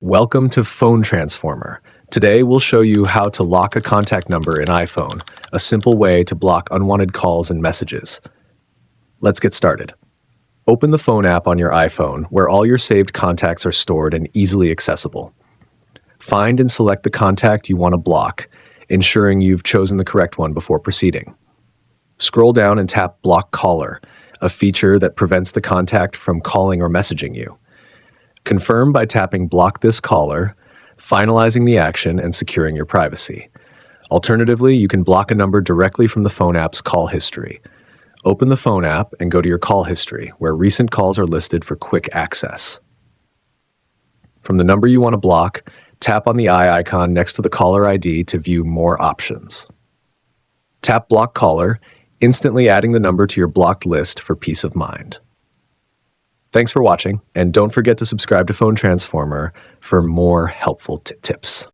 Welcome to Phone Transformer. Today we'll show you how to lock a contact number in iPhone, a simple way to block unwanted calls and messages. Let's get started. Open the phone app on your iPhone where all your saved contacts are stored and easily accessible. Find and select the contact you want to block, ensuring you've chosen the correct one before proceeding. Scroll down and tap Block Caller, a feature that prevents the contact from calling or messaging you. Confirm by tapping Block this caller, finalizing the action, and securing your privacy. Alternatively, you can block a number directly from the phone app's call history. Open the phone app and go to your call history, where recent calls are listed for quick access. From the number you want to block, tap on the eye icon next to the caller ID to view more options. Tap Block Caller, instantly adding the number to your blocked list for peace of mind. Thanks for watching, and don't forget to subscribe to Phone Transformer for more helpful tips.